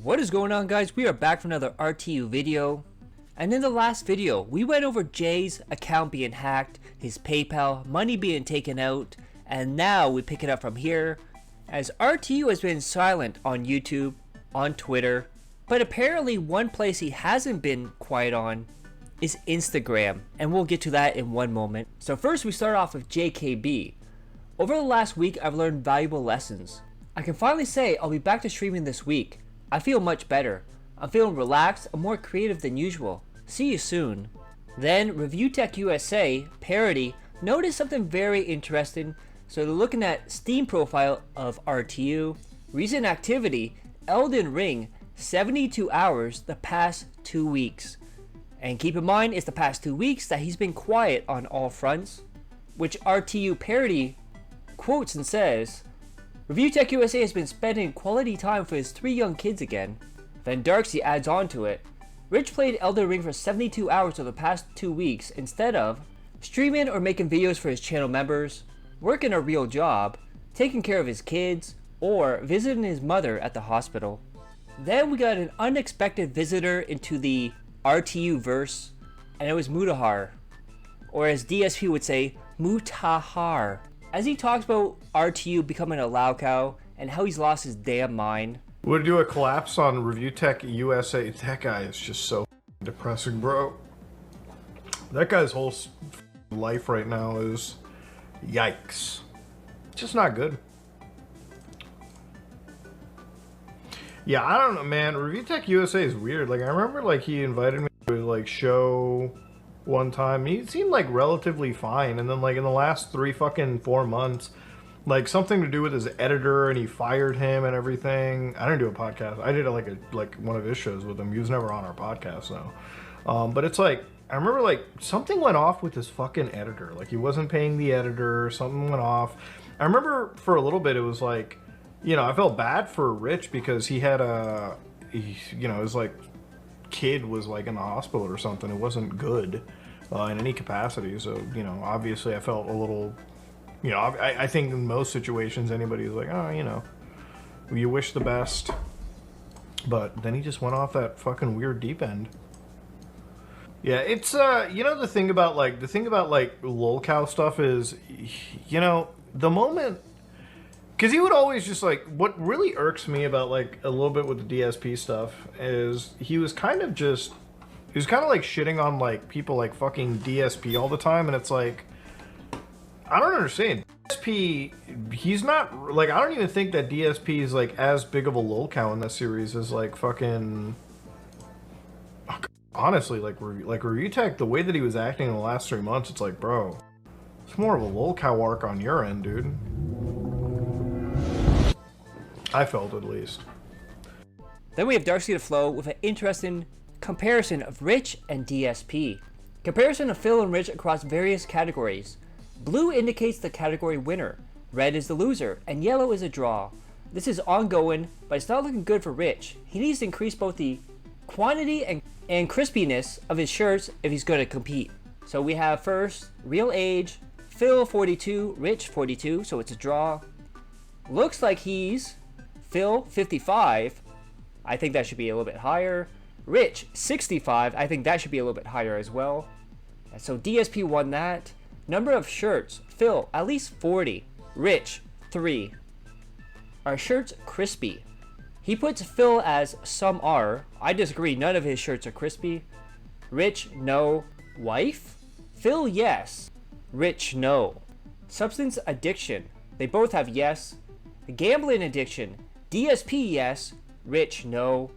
What is going on, guys? We are back for another RTU video. And in the last video, we went over Jay's account being hacked, his PayPal, money being taken out, and now we pick it up from here, as RTU has been silent on YouTube, on Twitter, but apparently one place he hasn't been quiet on is Instagram, and we'll get to that in one moment. So first we start off with JKB. Over the last week, I've learned valuable lessons. I can finally say I'll be back to streaming this week. I feel much better. I'm feeling relaxed and more creative than usual. See you soon. Then ReviewTechUSA, Parody, noticed something very interesting, so they're looking at Steam profile of RTU, recent activity, Elden Ring, 72 hours the past 2 weeks. And keep in mind, it's the past 2 weeks that he's been quiet on all fronts, which RTU Parody quotes and says, ReviewTechUSA has been spending quality time for his 3 young kids again. Then Darksy adds on to it, Rich played Elden Ring for 72 hours over the past 2 weeks instead of streaming or making videos for his channel members, working a real job, taking care of his kids, or visiting his mother at the hospital. Then we got an unexpected visitor into the RTU verse, and it was Mutahar, or as DSP would say, Mutahar, as he talks about RTU becoming a Lolcow and how he's lost his damn mind. Would do a collapse on ReviewTechUSA. That guy is just so depressing, bro. That guy's whole life right now is yikes. Just not good. Yeah, I don't know, man. ReviewTechUSA is weird. Like, I remember, like, he invited me to his, like, show one time. He seemed, like, relatively fine. And then, like, in the last 4 months, like, something to do with his editor, and he fired him and everything. I didn't do a podcast. I did, like one of his shows with him. He was never on our podcast, though. But it's, like, I remember, like, something went off with his fucking editor. Like, he wasn't paying the editor. Something went off. I remember for a little bit, it was, like, you know, I felt bad for Rich because he had his like kid was like in the hospital or something. It wasn't good in any capacity. So, you know, obviously I felt a little, you know, I think in most situations anybody's like, oh, you know, you wish the best. But then he just went off that fucking weird deep end. Yeah, it's, you know, the thing about Lolcow stuff is, you know, the moment. Because he would always just, like, what really irks me about, like, a little bit with the DSP stuff is he was kind of like shitting on, like, people like fucking DSP all the time, and it's like, I don't understand. DSP, he's not, like, I don't even think that DSP is, like, as big of a Lolcow in this series as, like, fucking, honestly, like ReviewTech, the way that he was acting in the last 3 months, it's like, bro, it's more of a Lolcow arc on your end, dude. I felt, at least. Then we have Darksy the Flow with an interesting comparison of Rich and DSP. Comparison of Phil and Rich across various categories. Blue indicates the category winner, red is the loser, and yellow is a draw. This is ongoing, but it's not looking good for Rich. He needs to increase both the quantity and crispiness of his shirts if he's going to compete. So we have first, real age, Phil 42, Rich 42, so it's a draw. Looks like he's Phil 55, I think that should be a little bit higher. Rich 65, I think that should be a little bit higher as well. So DSP won that. Number of shirts, Phil at least 40, Rich 3. Are shirts crispy? He puts Phil as some are. I disagree, none of his shirts are crispy. Rich, no. Wife? Phil, yes. Rich, no. Substance addiction, they both have yes. Gambling addiction, DSP yes, Rich no.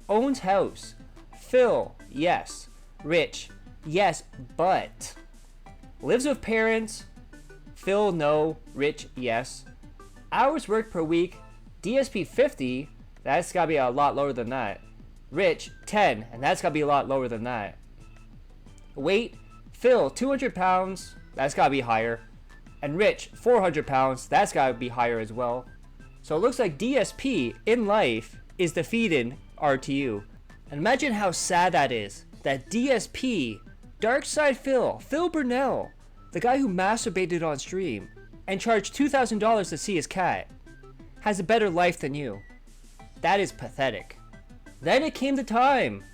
Owns house, Phil yes, Rich yes but. Lives with parents, Phil no, Rich yes. Hours worked per week, DSP 50, that's gotta be a lot lower than that. Rich 10, and that's gotta be a lot lower than that. Weight, Phil 200 pounds, that's gotta be higher. And Rich 400 pounds, that's gotta be higher as well. So it looks like DSP in life is defeating RTU. And imagine how sad that is. That DSP, Darkside Phil Burnell, the guy who masturbated on stream and charged $2,000 to see his cat, has a better life than you. That is pathetic. Then it came the time.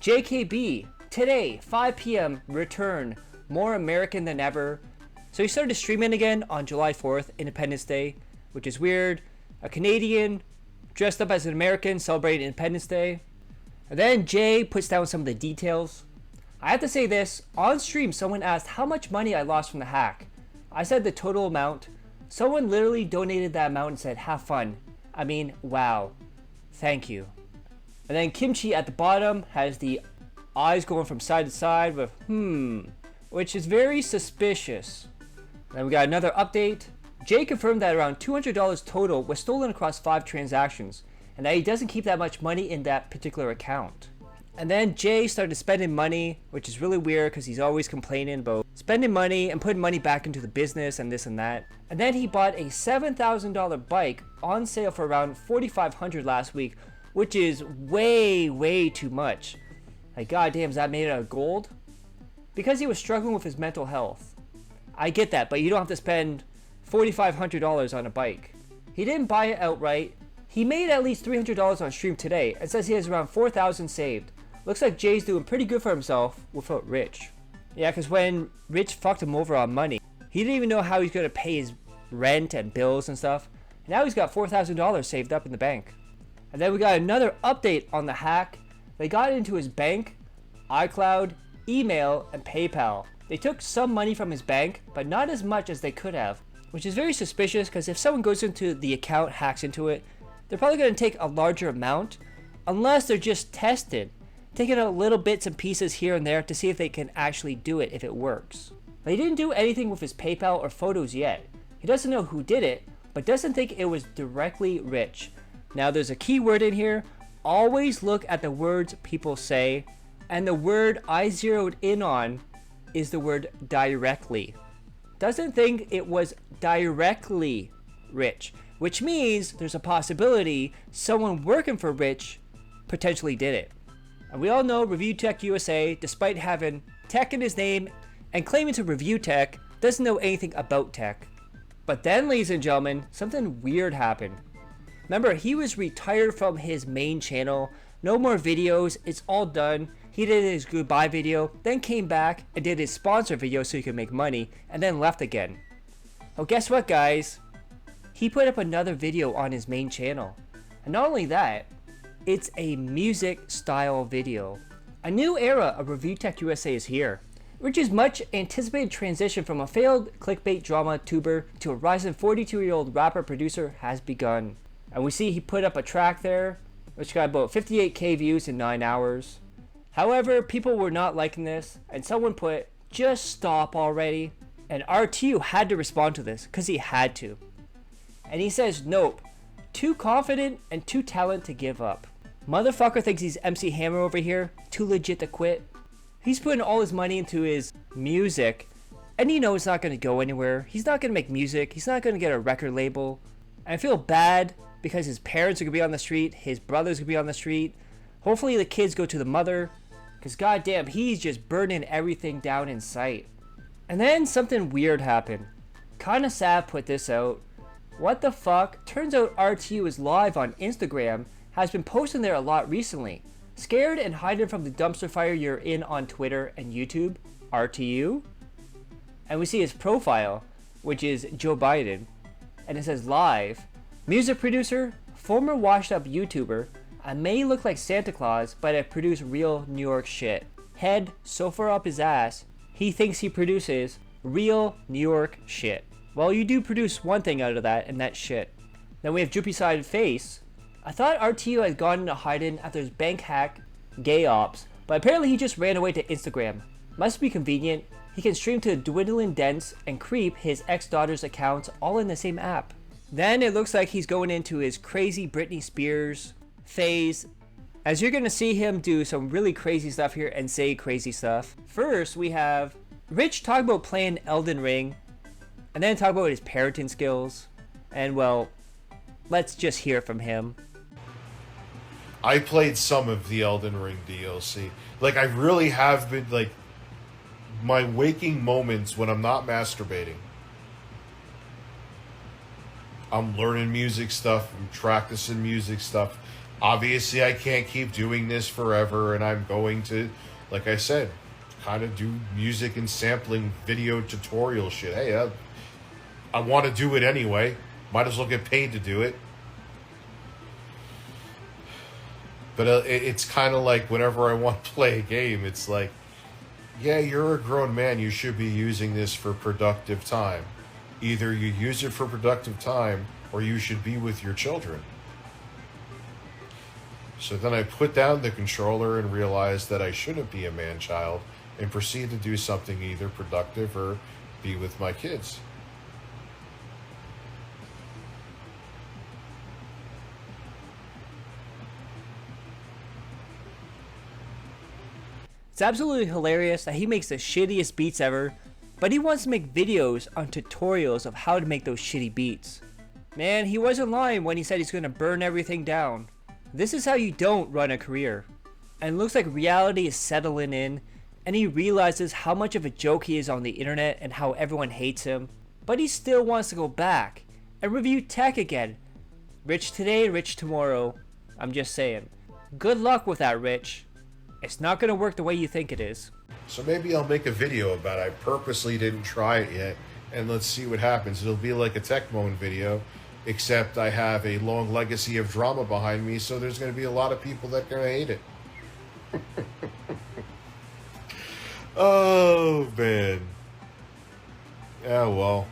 JKB, today, 5 p.m, return, more American than ever. So he started streaming again on July 4th, Independence Day, which is weird. A Canadian dressed up as an American celebrating Independence Day. And then Jay puts down some of the details. I have to say this, on stream someone asked how much money I lost from the hack. I said the total amount. Someone literally donated that amount and said, have fun. I mean, wow. Thank you. And then Kimchi at the bottom has the eyes going from side to side with which is very suspicious. Then we got another update. Jay confirmed that around $200 total was stolen across 5 transactions, and that he doesn't keep that much money in that particular account. And then Jay started spending money, which is really weird because he's always complaining about spending money and putting money back into the business and this and that. And then he bought a $7,000 bike on sale for around $4,500 last week, which is way too much. Like, goddamn, is that made out of gold? Because he was struggling with his mental health. I get that, but you don't have to spend $4,500 on a bike. He didn't buy it outright. He made at least $300 on stream today and says he has around 4,000 saved. Looks like Jay's doing pretty good for himself without Rich. Yeah, because when Rich fucked him over on money, he didn't even know how he's going to pay his rent and bills and stuff. And now he's got $4,000 saved up in the bank. And then we got another update on the hack. They got into his bank, iCloud, email, and PayPal. They took some money from his bank, but not as much as they could have, which is very suspicious because if someone goes into the account, hacks into it, they're probably going to take a larger amount, unless they're just tested, taking out little bits and pieces here and there to see if they can actually do it if it works. But he didn't do anything with his PayPal or photos yet. He doesn't know who did it, but doesn't think it was directly Rich. Now there's a key word in here. Always look at the words people say, and the word I zeroed in on is the word directly. Doesn't think it was directly Rich, which means there's a possibility someone working for Rich potentially did it. And we all know Review Tech USA, despite having tech in his name and claiming to review tech, doesn't know anything about tech. But then, ladies and gentlemen, something weird happened. Remember, he was retired from his main channel. No more videos, it's all done. He did his goodbye video, then came back and did his sponsor video so he could make money, and then left again. Well, guess what, guys? He put up another video on his main channel. And not only that, it's a music style video. A new era of Review Tech USA is here. Rich's much anticipated transition from a failed clickbait drama tuber to a rising 42-year-old rapper producer has begun. And we see he put up a track there, which got about 58k views in 9 hours. However, people were not liking this, and someone put, just stop already. And RTU had to respond to this, because he had to. And he says, nope, too confident and too talented to give up. Motherfucker thinks he's MC Hammer over here, too legit to quit. He's putting all his money into his music, and you know it's not going to go anywhere. He's not going to make music, he's not going to get a record label. And I feel bad because his parents are going to be on the street, his brother's going to be on the street. Hopefully the kids go to the mother, because goddamn, he's just burning everything down in sight. And then something weird happened. Kinda Sav put this out. What the fuck? Turns out RTU is live on Instagram, has been posting there a lot recently. Scared and hiding from the dumpster fire you're in on Twitter and YouTube, RTU. And we see his profile, which is Joe Biden. And it says live. Music producer, former washed up YouTuber. I may look like Santa Claus, but I produce real New York shit. Head so far up his ass, he thinks he produces real New York shit. Well, you do produce one thing out of that, and that's shit. Then we have Droopy Sided Face. I thought RTU had gone into hiding after his bank hack, gay ops, but apparently he just ran away to Instagram. Must be convenient. He can stream to dwindling dents and creep his ex-daughter's accounts all in the same app. Then it looks like he's going into his crazy Britney Spears phase, as you're gonna see him do some really crazy stuff here and say crazy stuff. First, we have Rich talk about playing Elden Ring, and then talk about his parenting skills. And well, let's just hear from him. I played some of the Elden Ring DLC. Like, I really have been, like, my waking moments when I'm not masturbating, I'm learning music stuff, I'm practicing music stuff, Obviously, I can't keep doing this forever, and I'm going to, like I said, kind of do music and sampling video tutorial shit. Hey, I want to do it anyway. Might as well get paid to do it. But it's kind of like whenever I want to play a game, it's like, yeah, you're a grown man. You should be using this for productive time. Either you use it for productive time or you should be with your children. So then I put down the controller and realized that I shouldn't be a man-child and proceed to do something either productive or be with my kids. It's absolutely hilarious that he makes the shittiest beats ever, but he wants to make videos on tutorials of how to make those shitty beats. Man, he wasn't lying when he said he's gonna burn everything down. This is how you don't run a career. And it looks like reality is settling in, and he realizes how much of a joke he is on the internet and how everyone hates him, but he still wants to go back and review tech again. Rich today, rich tomorrow. I'm just saying. Good luck with that, Rich. It's not gonna work the way you think it is. So maybe I'll make a video about it. I purposely didn't try it yet, and let's see what happens. It'll be like a Tech Moan video, except I have a long legacy of drama behind me, so there's going to be a lot of people that are going to hate it. Oh, man. Yeah, well,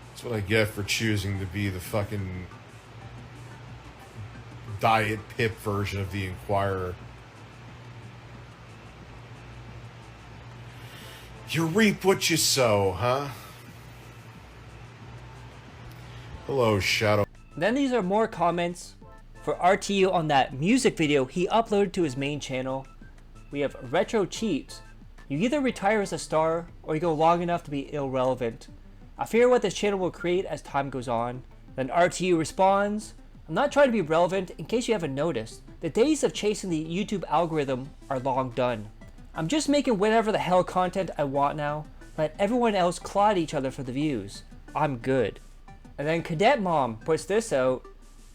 that's what I get for choosing to be the fucking Diet Pip version of the Inquirer. You reap what you sow, huh? Hello, Shadow. Then these are more comments for RTU on that music video he uploaded to his main channel. We have Retro Cheats. You either retire as a star or you go long enough to be irrelevant. I fear what this channel will create as time goes on. Then RTU responds, I'm not trying to be relevant. In case you haven't noticed, the days of chasing the YouTube algorithm are long done. I'm just making whatever the hell content I want now. Let everyone else claw at each other for the views. I'm good. And then Cadet Mom puts this out.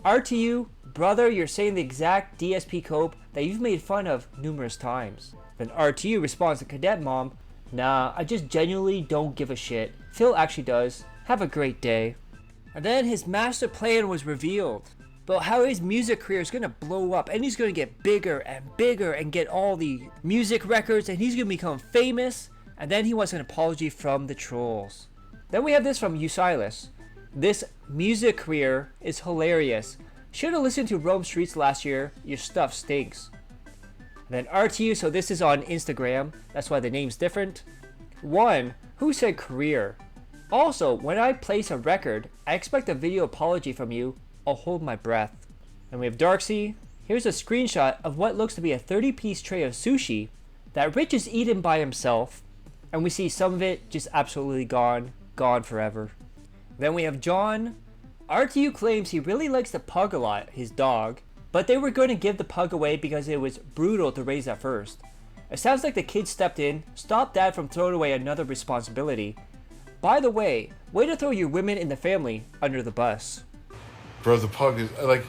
RTU, brother, you're saying the exact DSP cope that you've made fun of numerous times. Then RTU responds to Cadet Mom, nah, I just genuinely don't give a shit. Phil actually does. Have a great day. And then his master plan was revealed. But how his music career is going to blow up and he's going to get bigger and get all the music records and he's going to become famous. And then he wants an apology from the trolls. Then we have this from Usilis. This music career is hilarious. Should've listened to Rome Streets last year. Your stuff stinks. And then RTU, so this is on Instagram. That's why the name's different. 1. Who said career? Also, when I place a record, I expect a video apology from you. I'll hold my breath. And we have Darksea. Here's a screenshot of what looks to be a 30-piece tray of sushi that Rich has eaten by himself. And we see some of it just absolutely gone forever. Then we have John. RTU claims he really likes the pug a lot, his dog, but they were going to give the pug away because it was brutal to raise at first. It sounds like the kid stepped in, stopped dad from throwing away another responsibility. By the way, way to throw your women in the family under the bus. Bro, the pug is, like,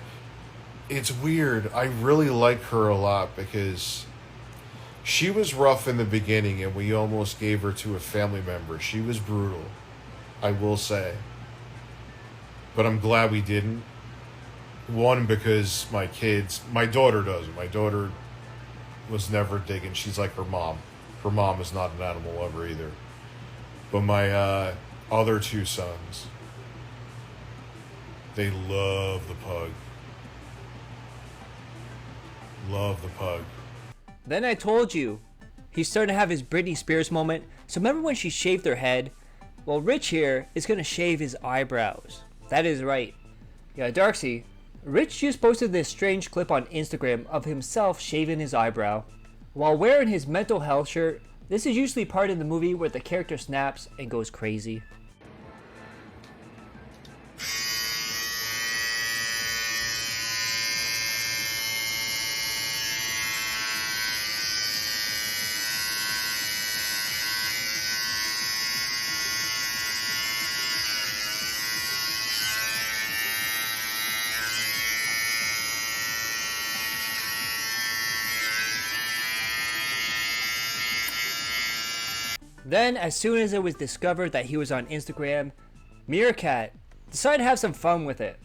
it's weird. I really like her a lot because she was rough in the beginning and we almost gave her to a family member. She was brutal, I will say. But I'm glad we didn't. One, because my daughter doesn't. My daughter was never digging. She's like her mom. Her mom is not an animal lover either. But my other two sons, they love the pug. Love the pug. Then I told you, he's starting to have his Britney Spears moment. So remember when she shaved her head? Well, Rich here is going to shave his eyebrows. That is right. Yeah, Darksea, Rich just posted this strange clip on Instagram of himself shaving his eyebrow. While wearing his mental health shirt, this is usually part in the movie where the character snaps and goes crazy. Then, as soon as it was discovered that he was on Instagram, Mircat decided to have some fun with it.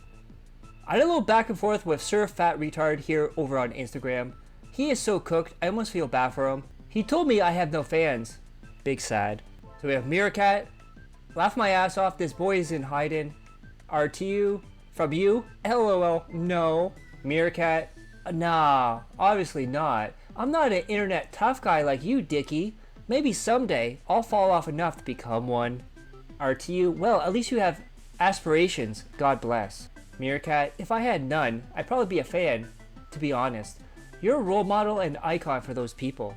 I had a little back and forth with Sir Fat Retard here over on Instagram. He is so cooked, I almost feel bad for him. He told me I have no fans. Big sad. So we have Mircat. Laugh my ass off, this boy is in hiding. RTU. From you? LOL. No. Mircat. Nah, obviously not. I'm not an internet tough guy like you, Dickie. Maybe someday I'll fall off enough to become one. RTU. Well, at least you have aspirations. God bless. Mircat. If I had none, I'd probably be a fan, to be honest. You're a role model and icon for those people.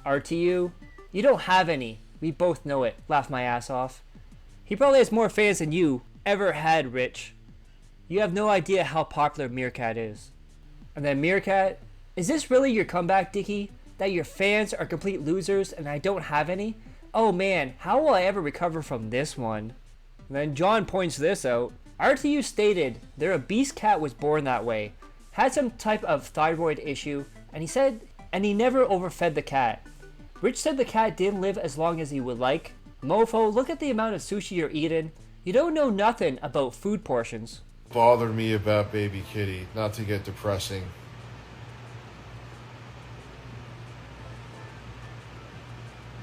RTU. You don't have any. We both know it. Laugh my ass off. He probably has more fans than you ever had, Rich. You have no idea how popular Mircat is. And then Mircat. Is this really your comeback, Dickie? That your fans are complete losers and I don't have any? Oh man, how will I ever recover from this one? And then John points this out. RTU stated their obese cat was born that way, had some type of thyroid issue, and he never overfed the cat. Rich said the cat didn't live as long as he would like. Mofo, look at the amount of sushi you're eating. You don't know nothing about food portions. Bothered me about baby kitty, not to get depressing.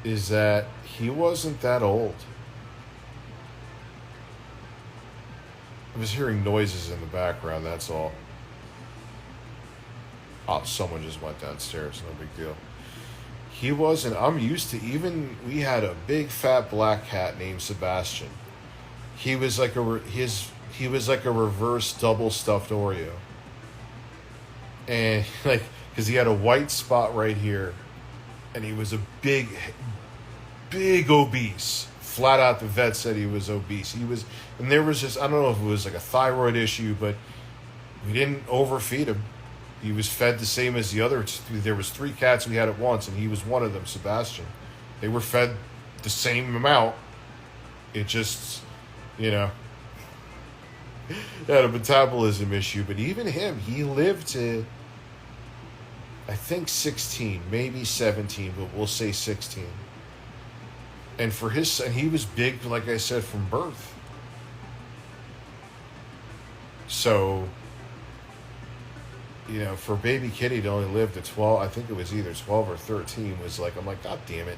Is that he wasn't that old. I was hearing noises in the background, that's all. Oh, someone just went downstairs, no big deal. He wasn't, I'm used to, even, we had a big fat black cat named Sebastian. He was like he was like a reverse double stuffed Oreo. And like, because he had a white spot right here, and he was a big obese. Flat out, the vet said he was obese. He was, and there was just, I don't know if it was like a thyroid issue, but we didn't overfeed him. He was fed the same as the other. There was 3 cats we had at once, and he was one of them, Sebastian. They were fed the same amount. It just, you know, had a metabolism issue. But even him, he lived to, I think 16, maybe 17, but we'll say 16. And for his, and he was big, like I said, from birth. So, you know, for baby kitty to only live to 12, I think it was either 12 or 13, was like, I'm like, God damn it.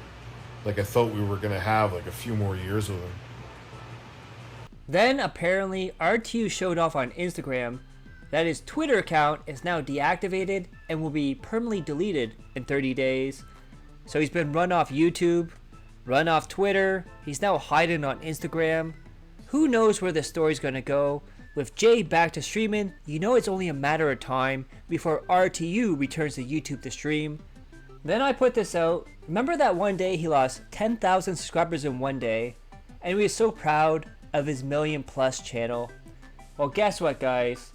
Like, I thought we were going to have like a few more years with him. Then apparently RTU showed off on Instagram that his Twitter account is now deactivated and will be permanently deleted in 30 days. So he's been run off YouTube, run off Twitter, he's now hiding on Instagram. Who knows where this story's gonna go? With Jay back to streaming, you know it's only a matter of time before RTU returns to YouTube to stream. Then I put this out. Remember that one day he lost 10,000 subscribers in one day, and we were so proud of his million+ channel? Well, guess what, guys?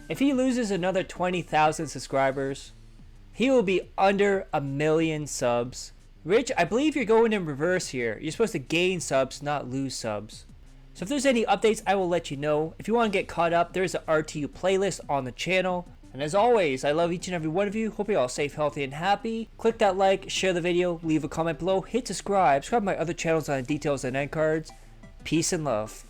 If he loses another 20,000 subscribers, he will be under 1 million subs. Rich, I believe you're going in reverse here. You're supposed to gain subs, not lose subs. So if there's any updates, I will let you know. If you want to get caught up, there's an RTU playlist on the channel. And as always, I love each and every one of you. Hope you're all safe, healthy, and happy. Click that like, share the video, leave a comment below, hit subscribe to my other channels on the details and end cards. Peace and love.